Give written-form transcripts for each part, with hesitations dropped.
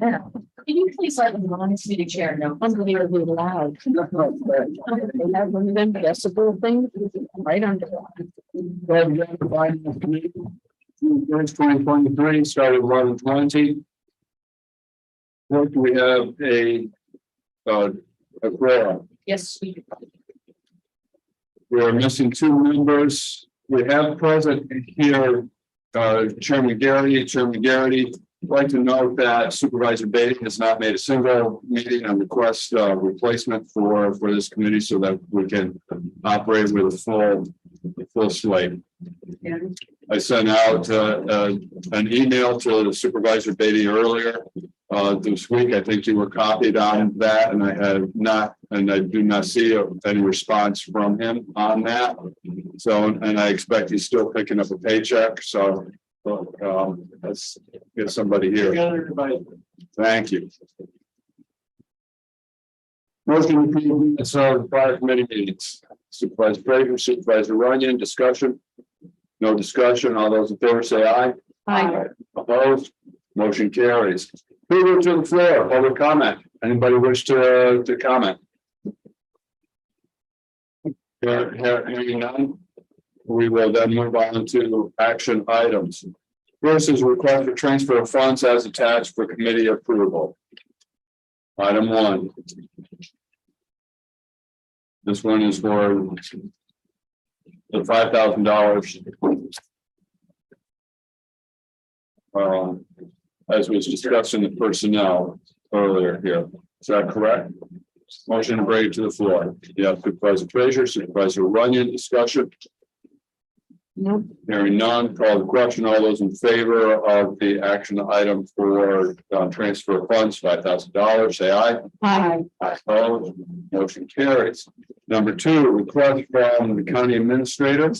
Yeah. Can you please let them on to the chair? No, unbelievably loud. They have one of them decibel things right under. There's 2023 started 11/20. What do we have a quorum? Yes, we do. We are missing two members. We have present here Chairman Garrity. Chairman Garrity, I'd like to note that Supervisor Beatty has not made a single meeting and request replacement for this committee so that we can operate with a full slate. Yeah. I sent out an email to Supervisor Beatty earlier this week. I think you were copied on that, and I have not, and I do not see any response from him on that. So, and I expect he's still picking up a paycheck. So, let's get somebody here. Thank you. Motion to approve minutes of prior committee meetings. Supervisor Frazier, Supervisor Runyon, discussion. No discussion. All those in favor say aye. Aye. Opposed? Motion carries. Move to the floor. Public comment. Anybody wish to comment? Hearing none. We will then move on to action items. First is request for transfer of funds as attached for committee approval. Item 1. This one is for the $5,000. As was discussed in the personnel earlier here. Is that correct? Motion to bring it to the floor. Yeah, Supervisor Frazier, Supervisor Runyon, discussion. No. Hearing none, call the question. All those in favor of the action item for transfer of funds, $5,000, say aye. Aye. Opposed? Motion carries. Number 2, request from the county administrator.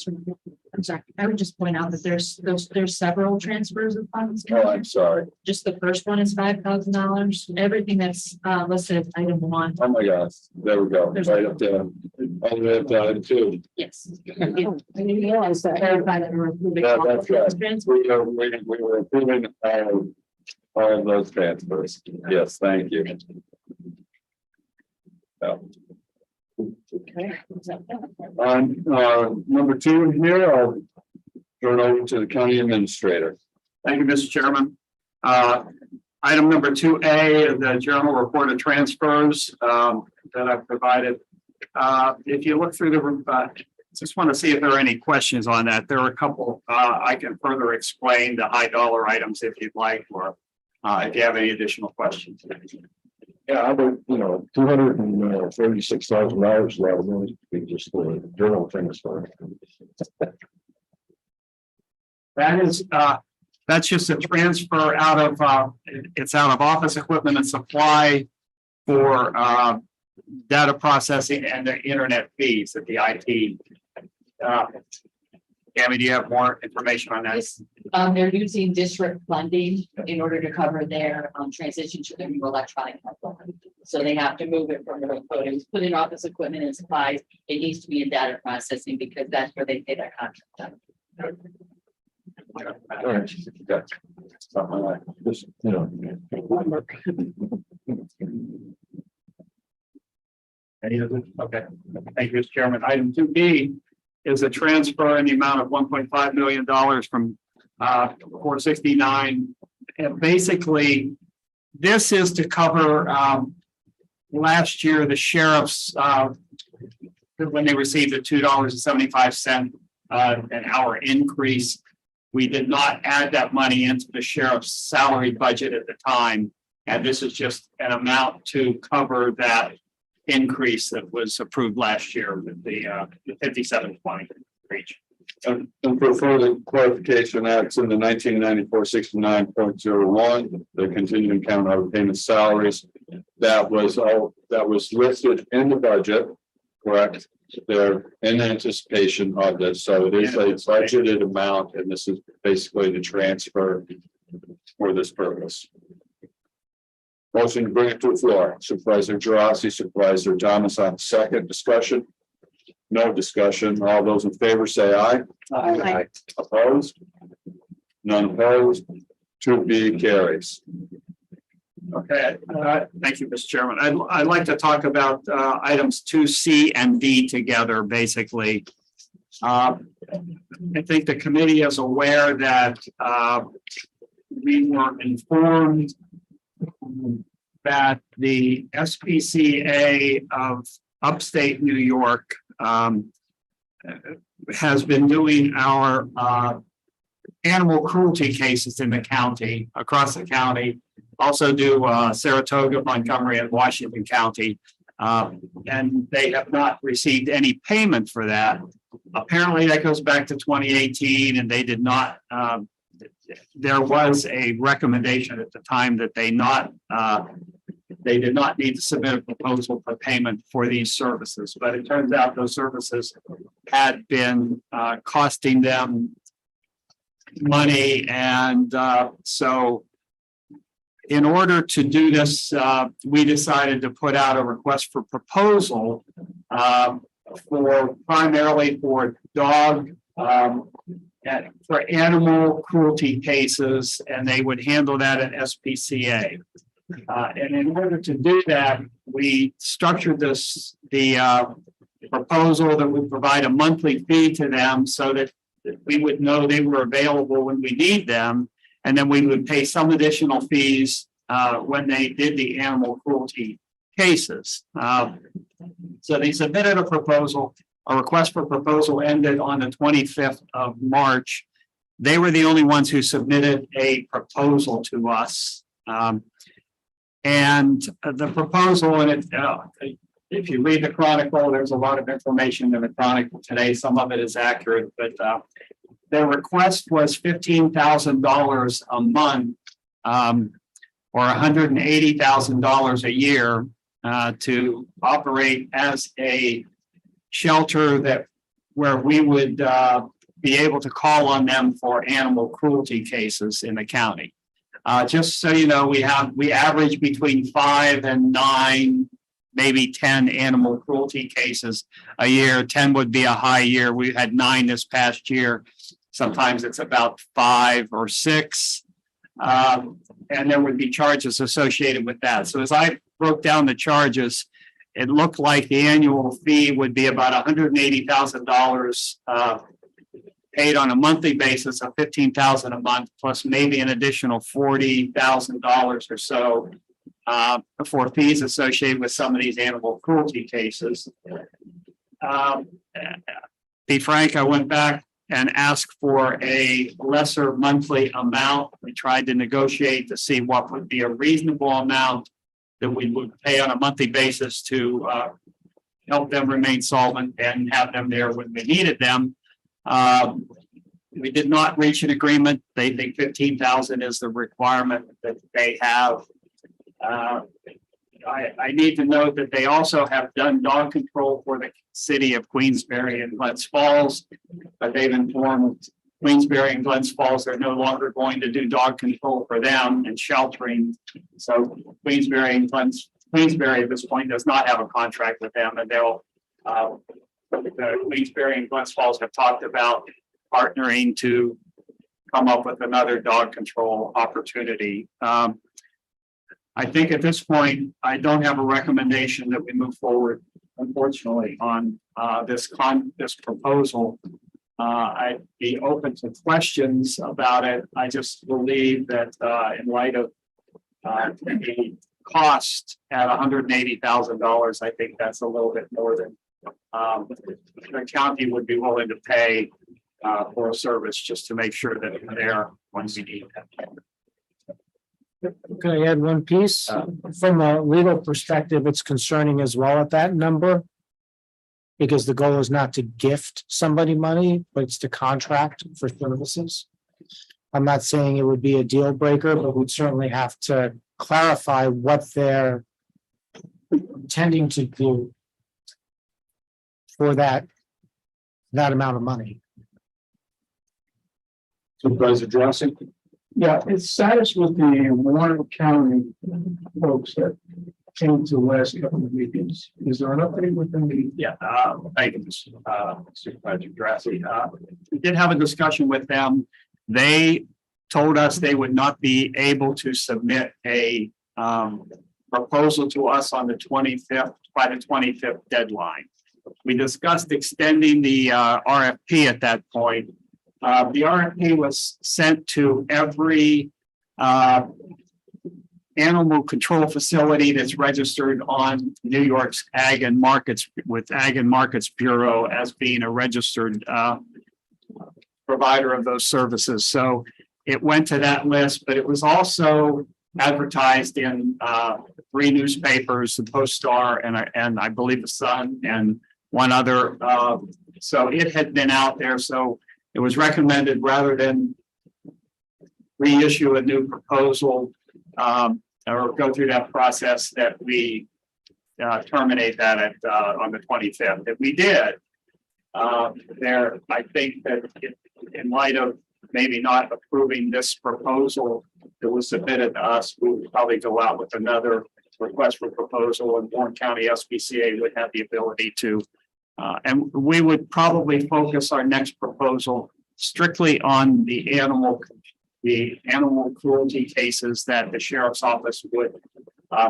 I'm sorry. I would just point out that there's several transfers of funds. Oh, I'm sorry. Just the first one is $5,000. Everything that's listed as item 1. Oh my gosh. There we go. Right up there. All the way up to item 2. Yes. I didn't realize that. Clarify that we're approving Yeah, all that's of those right. transfers. We were approving all of those transfers. Yes, thank you. Yeah. Okay. On number 2 here, I'll turn over to the county administrator. Thank you, Mr. Chairman. Item number 2A, the general report of transfers that I've provided. If you look through the, just want to see if there are any questions on that. There are a couple. I can further explain the high dollar items if you'd like, or if you have any additional questions. Yeah, I would, $236,000 a lot of money to be just the journal transfer. That is, that's just a transfer out of, it's out of office equipment and supply for data processing and the internet fees at the IT. Tammy, do you have more information on that? This, they're using district funding in order to cover their transition to the new electronic health. So they have to move it from the code. It was put in office equipment and supplies. It needs to be in data processing because that's where they pay their contract. All right. Something like this, Any other? Okay, thank you, Mr. Chairman. Item 2B is a transfer in the amount of $1.5 million from 469. And basically, this is to cover last year the sheriff's when they received a $2.75 an hour increase. We did not add that money into the sheriff's salary budget at the time, and this is just an amount to cover that increase that was approved last year with the 5720 reach. And for further clarification, that's in the 1994 69.01, the contingent count of payment salaries. That was listed in the budget, correct? They're in anticipation of this. So it is a budgeted amount, and this is basically the transfer for this purpose. Motion to bring it to the floor. Supervisor Gerasi, Supervisor Thomas on second. Discussion. No discussion. All those in favor say aye. Aye. Opposed? None opposed. 2B carries. Okay, thank you, Mr. Chairman. I'd like to talk about items 2C and D together, basically. I think the committee is aware that we were informed that the SPCA of upstate New York has been doing our animal cruelty cases in the county, across the county. Also do Saratoga, Montgomery, and Washington County. And they have not received any payment for that. Apparently that goes back to 2018 and they did not, there was a recommendation at the time that they did not need to submit a proposal for payment for these services, but it turns out those services had been costing them money. And so in order to do this, we decided to put out a request for proposal primarily for dog, for animal cruelty cases, and they would handle that at SPCA. And in order to do that, we structured the proposal that would provide a monthly fee to them so that we would know they were available when we need them. And then we would pay some additional fees when they did the animal cruelty cases. So they submitted a proposal. A request for proposal ended on the 25th of March. They were the only ones who submitted a proposal to us. And the proposal, and if you read the Chronicle, there's a lot of information in the Chronicle today. Some of it is accurate, but their request was $15,000 a month or $180,000 a year to operate as a shelter where we would be able to call on them for animal cruelty cases in the county. Just so you know, we average between 5 and 9, maybe 10 animal cruelty cases a year. 10 would be a high year. We had 9 this past year. Sometimes it's about 5 or 6. And there would be charges associated with that. So as I broke down the charges, it looked like the annual fee would be about $180,000 paid on a monthly basis of $15,000 a month, plus maybe an additional $40,000 or so for fees associated with some of these animal cruelty cases. Be frank, I went back and asked for a lesser monthly amount. We tried to negotiate to see what would be a reasonable amount that we would pay on a monthly basis to help them remain solvent and have them there when we needed them. We did not reach an agreement. They think $15,000 is the requirement that they have. I need to note that they also have done dog control for the city of Queensbury and Glens Falls, but they've informed Queensbury and Glens Falls they're no longer going to do dog control for them and sheltering. So Queensbury at this point does not have a contract with them, and they'll Queensbury and Glens Falls have talked about partnering to come up with another dog control opportunity. I think at this point, I don't have a recommendation that we move forward, unfortunately, on this proposal. I'd be open to questions about it. I just believe that in light of the cost at $180,000, I think that's a little bit more than the county would be willing to pay for a service just to make sure that they're there when we need them. Can I add one piece? From a legal perspective, it's concerning as well at that number. Because the goal is not to gift somebody money, but it's to contract for services. I'm not saying it would be a deal breaker, but we'd certainly have to clarify what they're intending to do for that amount of money. Supervisor Johnson? Yeah, it's status with the Warren County folks that came to the last couple of meetings. Is there an update with them? Yeah, thank you, Supervisor Grassi. We did have a discussion with them. They told us they would not be able to submit a proposal to us on the 25th, by the 25th deadline. We discussed extending the RFP at that point. The RFP was sent to every animal control facility that's registered on New York's Ag and Markets with Ag and Markets Bureau as being a registered provider of those services. So it went to that list, but it was also advertised in 3 newspapers, the Post Star and I believe the Sun and one other. So it had been out there. So it was recommended rather than reissue a new proposal or go through that process that we terminate that at on the 25th. If we did, I think that in light of maybe not approving this proposal that was submitted to us, we would probably go out with another request for proposal, and Warren County SPCA would have the ability to, and we would probably focus our next proposal strictly on the animal cruelty cases that the sheriff's office would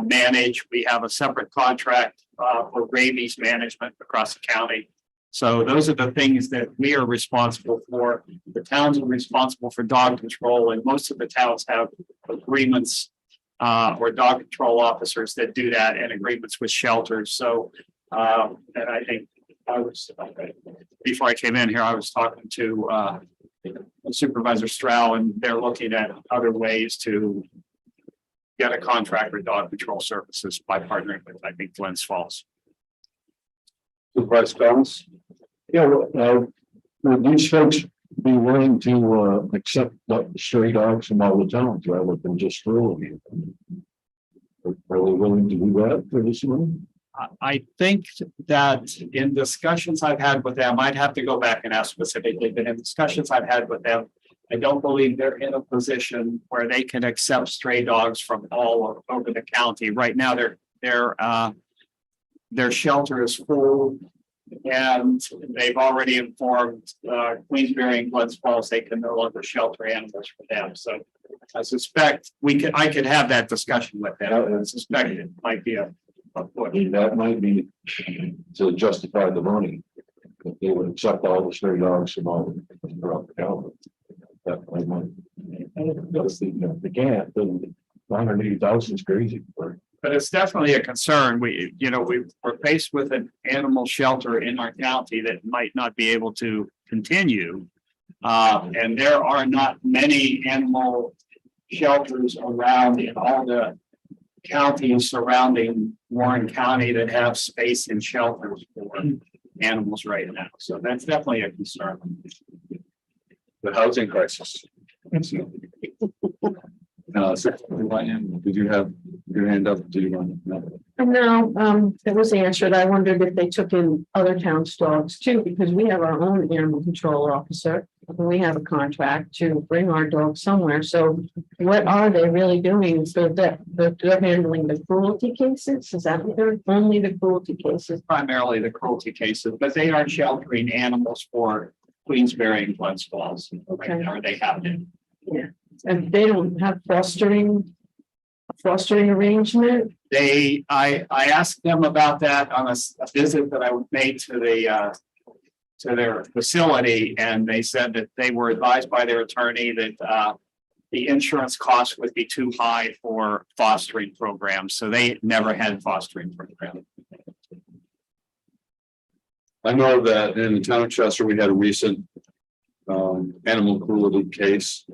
manage. We have a separate contract for rabies management across the county. So those are the things that we are responsible for. The towns are responsible for dog control, and most of the towns have agreements or dog control officers that do that, and agreements with shelters. So, and I think before I came in here, I was talking to Supervisor Stroud, and they're looking at other ways to get a contract for dog control services by partnering with, I think, Glens Falls. Supervisor Thomas? Yeah, would these folks be willing to accept stray dogs from all the towns rather than just rural? Are they willing to do that for this one? I think that in discussions I've had with them, I'd have to go back and ask specifically, but in discussions I've had with them, I don't believe they're in a position where they can accept stray dogs from all over the county. Right now, their shelter is full, and they've already informed Queensbury and Glens Falls they can no longer shelter animals for them. So I suspect I could have that discussion with them. I suspect it might be a That might be to justify the money. If they would accept all the stray dogs from all throughout the county. That might. They can't, then 180,000 is crazy. But it's definitely a concern. We're faced with an animal shelter in our county that might not be able to continue. And there are not many animal shelters around in all the counties surrounding Warren County that have space and shelters for animals right now. So that's definitely a concern. The housing crisis. Did you have your hand up? Do you want to? No, it was answered. I wondered if they took in other towns' dogs too, because we have our own animal control officer. We have a contract to bring our dogs somewhere. So what are they really doing? So that they're handling the cruelty cases? Is that what they're only the cruelty cases? Primarily the cruelty cases, but they are sheltering animals for Queensbury and Glens Falls. Okay. Or they have been. Yeah. And they don't have fostering arrangement? I asked them about that on a visit that I made to their facility, and they said that they were advised by their attorney that the insurance costs would be too high for fostering programs, so they never had fostering programs. I know that in the town of Chester, we had a recent animal cruelty case.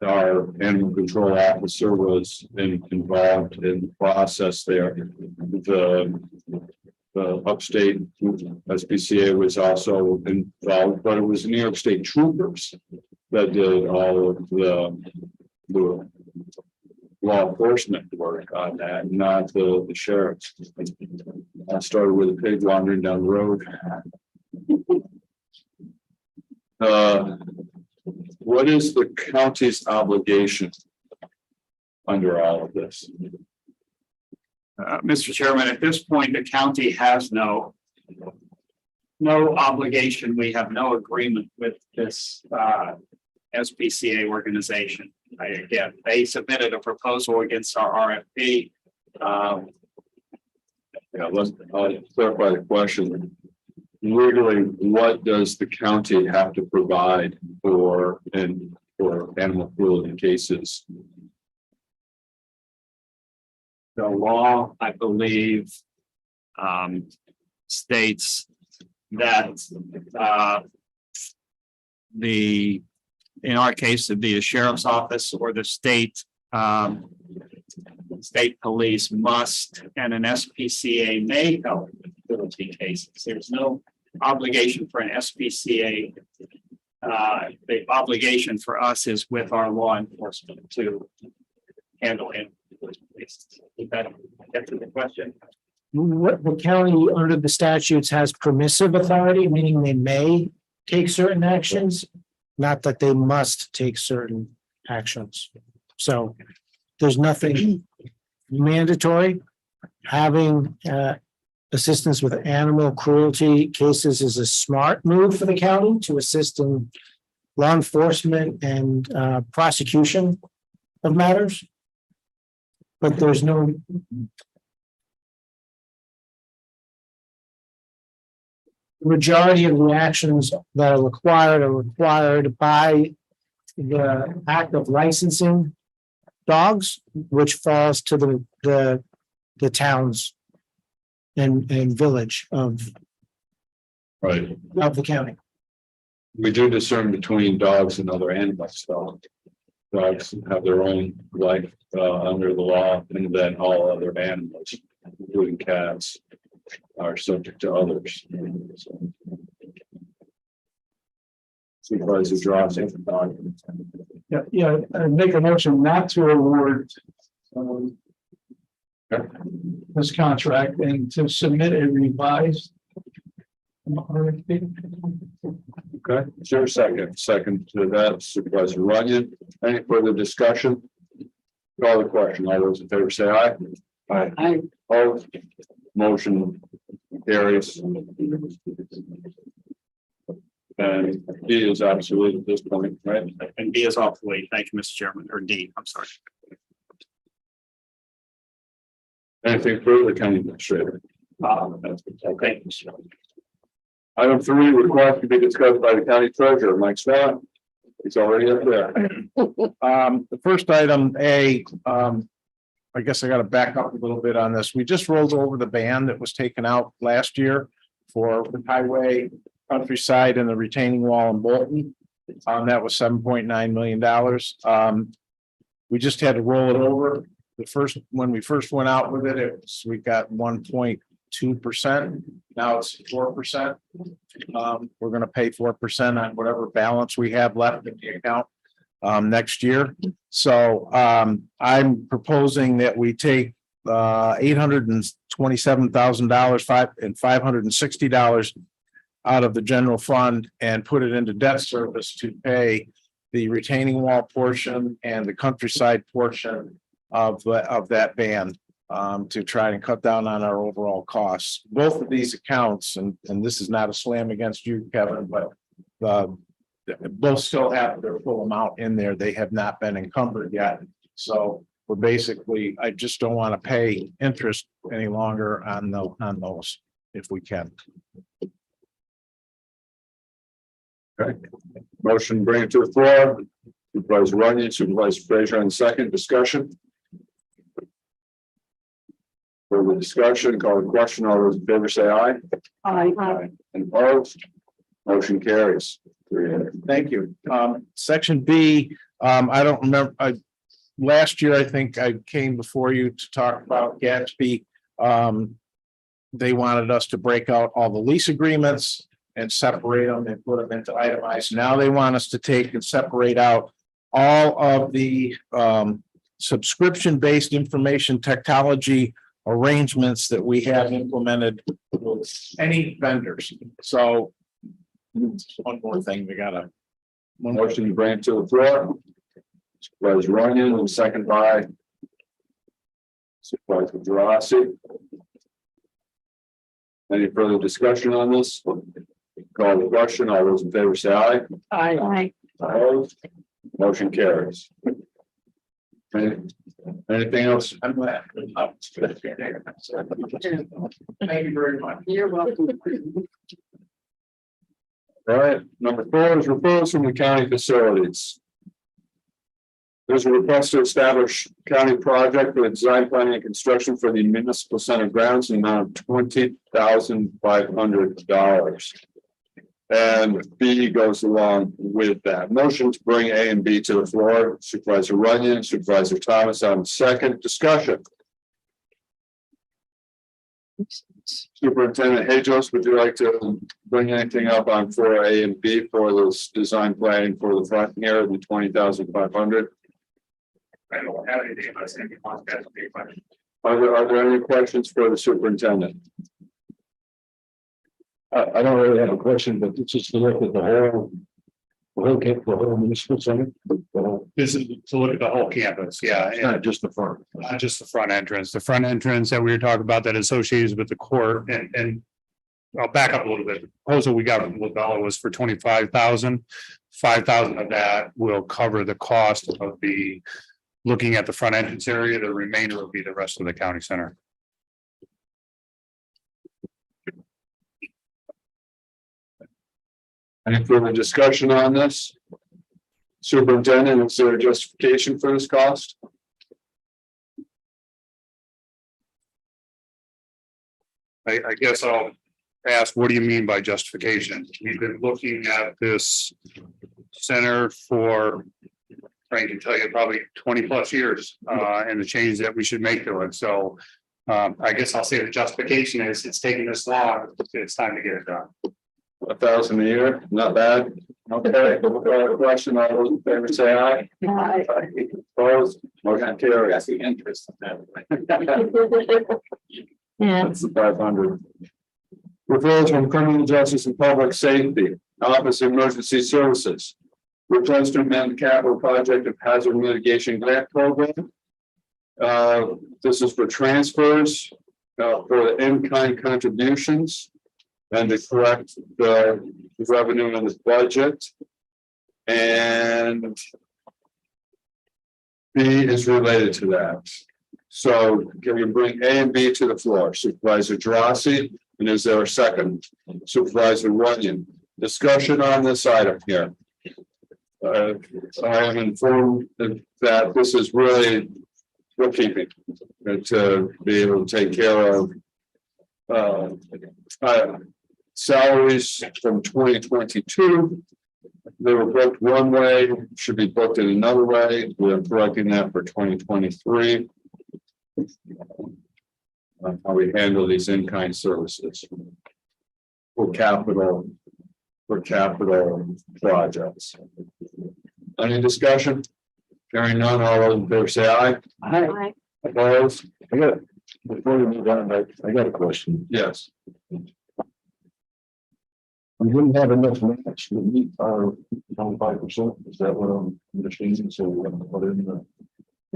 Our animal control officer was involved in the process there. The upstate SPCA was also involved, but it was New York State troopers that did all of the law enforcement work on that, not the sheriffs. I started with a pig wandering down the road. What is the county's obligation under all of this? Mr. Chairman, at this point, the county has no obligation. We have no agreement with this SPCA organization. Again, they submitted a proposal against our RFP. Yeah, let's clarify the question. Legally, what does the county have to provide for animal cruelty cases? The law, I believe, states that, in our case, it'd be the sheriff's office or the state police must, and an SPCA may help with cruelty cases. There's no obligation for an SPCA. The obligation for us is with our law enforcement to handle it. Did that get to the question? What the county under the statutes has permissive authority, meaning they may take certain actions, not that they must take certain actions. So there's nothing mandatory. Having assistance with animal cruelty cases is a smart move for the county to assist in law enforcement and prosecution of matters. But there's no majority of the actions that are required by the act of licensing dogs, which falls to the towns and village of Right. the county. We do discern between dogs and other animals, though. Dogs have their own life under the law, and then all other animals, including cats, are subject to others. Supervisor Drossy. Yeah, I make a motion not to award this contract and to submit a revised RFP. Okay, is there a second? Second to that, Supervisor Runyon. Any further discussion? Call the question. All those in favor say aye. Aye. Aye. Opposed? Motion carries. And D is absolute at this point, right? And B is off the way. Thank you, Mr. Chairman, or D, I'm sorry. Anything further, County Administrator? That's okay. Item 3, request to be discussed by the county treasurer, Mike Swan. He's already up there. The first item, I guess I got to back up a little bit on this. We just rolled over the ban that was taken out last year for the highway, countryside, and the retaining wall in Bolton. That was $7.9 million. We just had to roll it over. When we first went out with it, we got 1.2%. Now it's 4%. We're going to pay 4% on whatever balance we have left in the account next year. So I'm proposing that we take $827,000 and $560 out of the general fund and put it into debt service to pay the retaining wall portion and the countryside portion of that ban, to try and cut down on our overall costs. Both of these accounts, and this is not a slam against you, Kevin, but both still have their full amount in there. They have not been encumbered yet. So we're basically, I just don't want to pay interest any longer on those if we can. Okay. Motion, bring it to the floor. Supervisor Runyon, Supervisor Frazier on second. Discussion. Further discussion, call the question. All those in favor say aye. Aye. And opposed? Motion carries. Thank you. Section B, I don't remember, last year, I think I came before you to talk about Gatsby. They wanted us to break out all the lease agreements and separate them and put them into itemized. Now they want us to take and separate out all of the subscription-based information technology arrangements that we have implemented with any vendors. So one more thing, we gotta. Motion to bring it to the floor. Supervisor Runyon and second by Supervisor Drossy. Any further discussion on this? Call the question. All those in favor say aye. Aye. Opposed? Motion carries. Anything else? I'm glad. Thank you very much. You're welcome. All right, number 4 is referrals from the county facilities. There's a request to establish county project for the design, planning, and construction for the municipal center grounds in the amount of $20,500. And B goes along with that. Motion to bring A and B to the floor. Supervisor Runyon, Supervisor Thomas on second. Discussion. Superintendent Hajos, would you like to bring anything up on 4A and B for this design planning for the front here, the 20,500? I don't have anything about saying. Are there any questions for the superintendent? I don't really have a question, but this is to look at the whole municipal center. This is to look at the whole campus, yeah, It's and not just the front. not just the front entrance. The front entrance that we were talking about that associated with the court and I'll back up a little bit. The proposal we got from LaBella was for 25,000. 5,000 of that will cover the cost of the looking at the front entrance area. The remainder will be the rest of the county center. Any further discussion on this? Superintendent, is there a justification for this cost? I guess I'll ask, what do you mean by justification? We've been looking at this center for, trying to tell you, probably 20+ years, and the change that we should make to it. So I guess I'll say the justification is it's taking this long. It's time to get it done. 1,000 a year, not bad. Okay, question, all those in favor say aye. Aye. Opposed, motion carries. That's the interest. Yeah, That's the 500. Referrals from criminal justice and public safety, Office of Emergency Services. Request to amend the capital project of hazard mitigation grant program. This is for transfers for the in-kind contributions and to correct the revenue in the budget. And B is related to that. So can we bring A and B to the floor? Supervisor Gerasi, and is there a second? Supervisor Runyon. Discussion on this item here. I am informed that this is really bookkeeping to be able to take care of salaries from 2022. They were booked one way, should be booked in another way. We're correcting that for 2023. How we handle these in-kind services for capital projects. Any discussion? Hearing none, all those in favor say aye. aye. Opposed? Before we move on, I got a question. Yes. We didn't have enough match to meet our 25%. Is that what I'm understanding? So we're going to put in the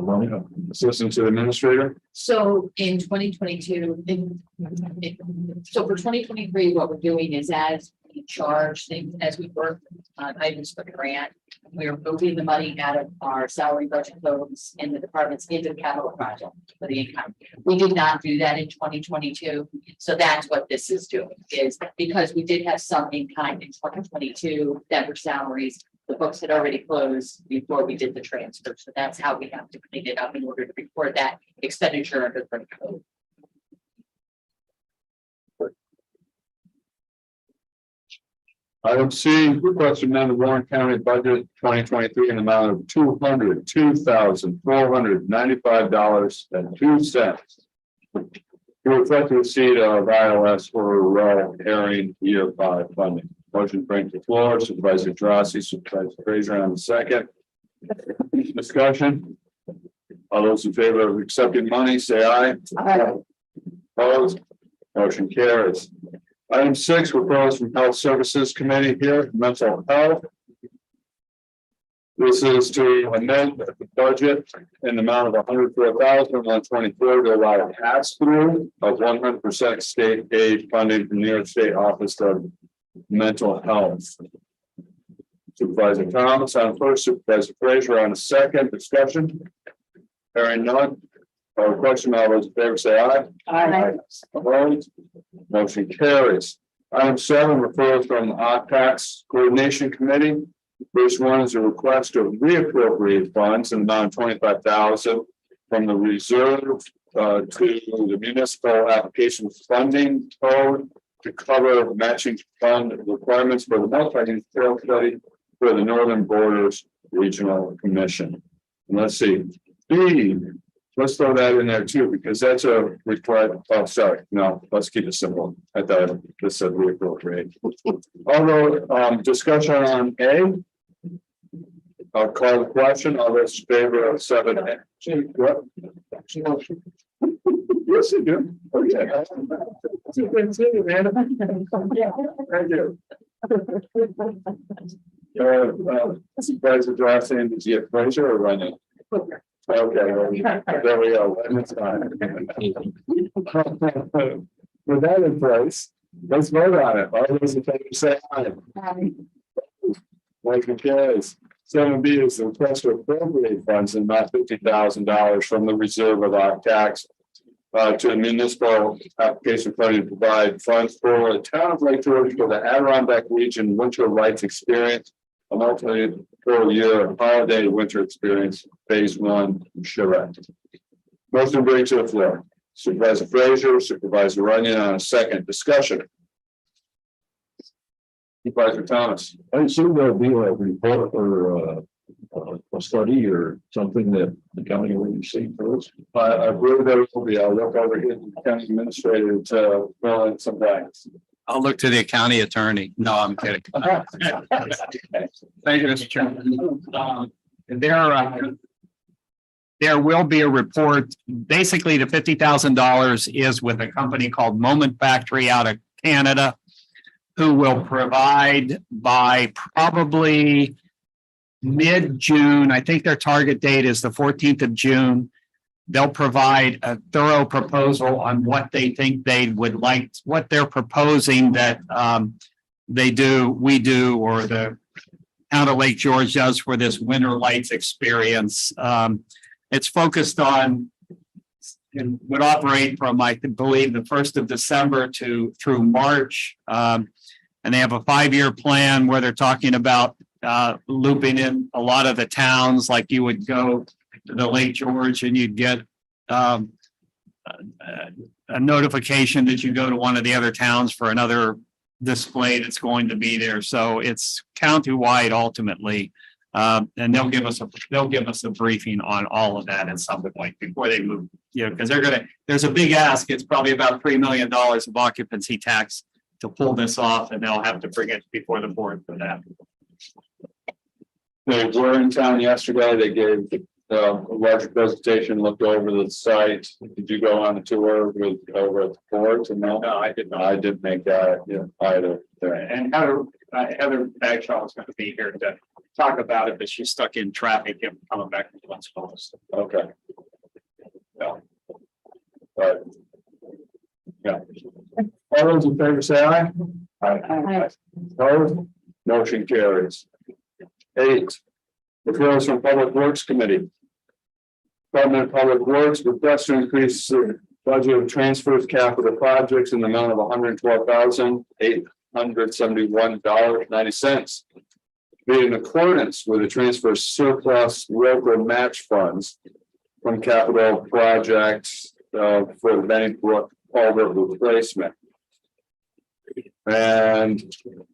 money. Assistant to the administrator. So in 2022, so for 2023, what we're doing is as we charge things, as we work on items for the grant, we're moving the money out of our salary budget loads in the departments into the capital project for the income. We did not do that in 2022. So that's what this is doing, is because we did have some in kind in 2022 that were salaries. The books had already closed before we did the transfer. So that's how we have to clean it up in order to record that expenditure under the code. Item C, request to amend the Warren County budget 2023 in the amount of $202,495.02. To reflect the receipt of ILS or rural herring year 5 funding. Motion bring to the floor. Supervisor Gerasi, Supervisor Frazier on the second. Discussion. All those in favor of accepting money, say aye. Aye. Opposed? Motion carries. Item 6, referrals from Health Services Committee here, mental health. This is to amend the budget in the amount of $104,124 to allow a pass-through of 100% state aid funding from New York State Office of Mental Health. Supervisor Thomas on first, Supervisor Frazier on a second. Discussion. Hearing none. Question, all those in favor say aye. Aye. Opposed? Motion carries. Item 7, referrals from the OPEX Coordination Committee. First one is a request to reappropriate funds in the amount of 25,000 from the reserve to the municipal application funding code to cover matching fund requirements for the multi-use trail study for the Northern Borders Regional Commission. And let's see, B, let's throw that in there too, because that's a required, oh, sorry, no, let's keep it simple. I thought this said reappropriate. Although, discussion on A. I'll call the question. All those in favor of 7A. What? Yes, you do. Oh, yeah. Thank you. Supervisor Johnson, did you get Fraser or running? Okay, well, there we go. That's fine. With that in place, let's vote on it. All those in favor say aye. Motion carries. 7B is the request to appropriate funds in about $50,000 from the reserve of our tax to the municipal application funding to provide funds for the town of Lake George for the Adirondack region winter lights experience, a multi-year holiday winter experience, phase 1, charrette. Motion to bring to the floor. Supervisor Frazier, Supervisor Runyon on a second discussion. Supervisor Thomas. I assume there'll be a report or a study or something that the county will receive first. I believe there will be. I'll look over here to the county administrator to fill in some blanks. I'll look to the county attorney. No, I'm kidding. Thank you, Mr. Chairman. There will be a report. Basically, the $50,000 is with a company called Moment Factory out of Canada, who will provide by probably mid-June. I think their target date is the 14th of June. They'll provide a thorough proposal on what they think they would like, what they're proposing that we do, or the town of Lake George does for this winter lights experience. It's focused on and would operate from, I believe, the 1st of December through March. And they have a 5-year plan where they're talking about looping in a lot of the towns, like you would go to the Lake George and you'd get a notification that you go to one of the other towns for another display that's going to be there. So it's countywide ultimately. And they'll give us a briefing on all of that at some point before they move, because there's a big ask. It's probably about $3 million of occupancy tax to pull this off, and they'll have to bring it before the board for that. They were in town yesterday. They gave a larger presentation, looked over the site. Did you go on the tour over at the port? No, I did not. I did make that either. And Heather Bagshaw is going to be here to talk about it, but she's stuck in traffic and coming back from the West Coast. Okay. Yeah. But yeah. All those in favor say aye. Aye. Opposed? Motion carries. 8. Referrals from Public Works Committee. Department of Public Works request to increase the budget of transfers capital projects in the amount of $112,871.90. Be in accordance with the transfer surplus local match funds from capital projects for the Benny Brook culvert replacement. And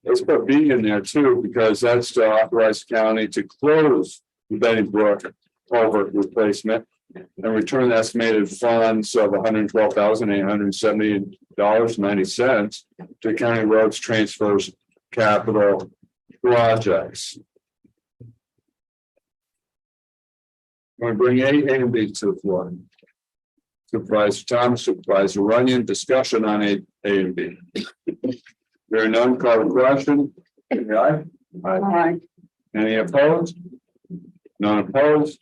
let's put B in there too, because that's to authorize the county to close the Benny Brook culvert replacement and return the estimated funds of $112,870.90 to county roads transfers capital projects. I'm going to bring A and B to the floor. Supervisor Thomas, Supervisor Runyon, discussion on A and B. There are none, call the question. Aye. Aye. Any opposed? None opposed.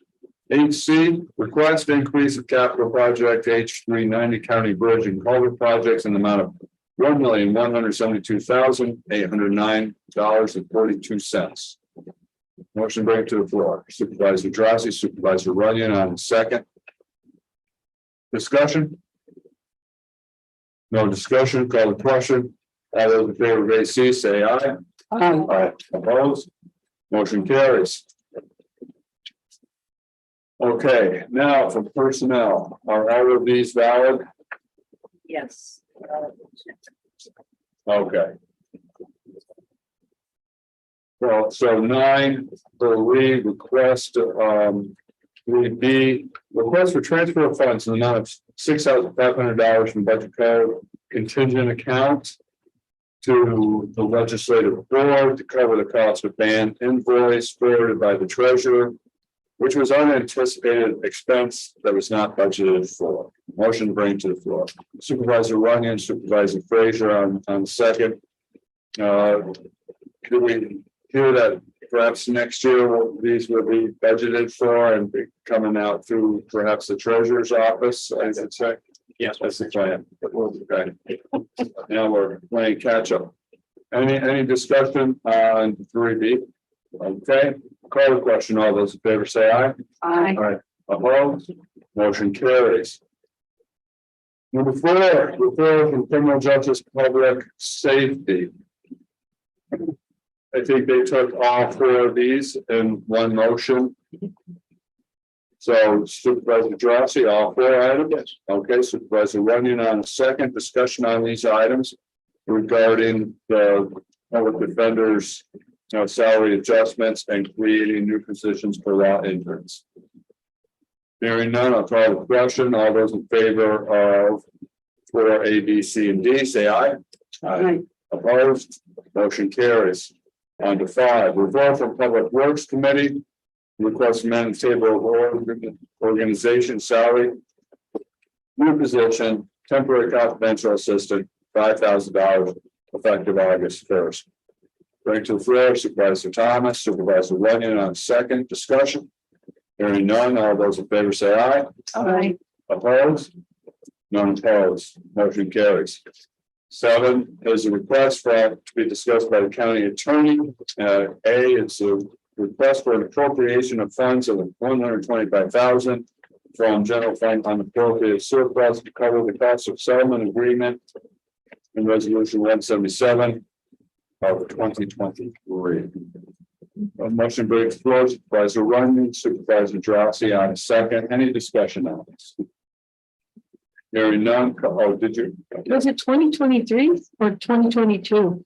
8C, request increase of capital project H390 County Bridge and Culvert projects in the amount of $1,172,809.42. Motion bring to the floor. Supervisor Drossy, Supervisor Runyon on the second. Discussion? No discussion, call the question. All those in favor of AC, say aye. Aye. Opposed? Motion carries. Okay, now for personnel, are all of these valid? Yes. Okay. Well, so 9 for lead request, lead B, request for transfer of funds in the amount of $6,500 from budget code contingent account to the legislative board to cover the cost of band invoice forwarded by the treasurer, which was unanticipated expense that was not budgeted for. Motion to bring to the floor. Supervisor Runyon, Supervisor Frazier on the second. Could we hear that perhaps next year these will be budgeted for and be coming out through perhaps the treasurer's office, I should say? Yes. That's the plan. Okay. Now we're playing catch up. Any discussion on 3B? Okay, call the question. All those in favor say aye. Aye. Aye. Opposed? Motion carries. Number 4, referral from criminal justice public safety. I think they took all 4 of these in one motion. So Supervisor Drossy, all 4 items. Okay, Supervisor Runyon on the second. Discussion on these items regarding the public defenders, salary adjustments and creating new positions for law interns. Hearing none, I'll call the question. All those in favor of 4A, B, C, and D, say aye. Aye. Opposed? Motion carries. On to 5, referral from Public Works Committee. Request amendment table of organization salary. New position, temporary confidential assistant, $5,000 effective August 1st. Bring to the floor Supervisor Thomas, Supervisor Runyon on second. Discussion. Hearing none, all those in favor say aye. Aye. Opposed? None opposed. Motion carries. 7 is a request to be discussed by the county attorney. A is a request for an appropriation of funds of $125,000 from general fund unappropriated surplus to cover the cost of settlement agreement in resolution 177 of 2023. A motion brings floor Supervisor Runyon, Supervisor Drossy on second. Any discussion on this? Hearing none. Oh, did you? Was it 2023 or 2022?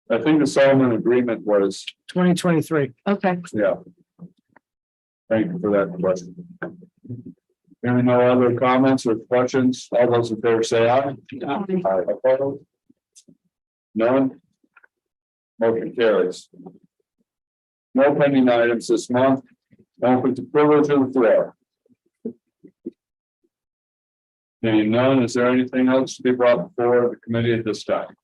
I think the settlement agreement was, 2023. Okay. yeah. Thank you for that question. Hearing no other comments or questions, all those in favor say aye. Aye. Opposed? None. Motion carries. No pending items this month. Open to privilege of the floor. Seeing none, is there anything else to be brought before the committee at this time?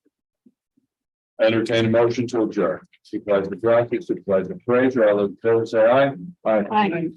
Entertain a motion to adjourn. Supervisor Drossy, Supervisor Frazier, all those in favor say aye. Aye.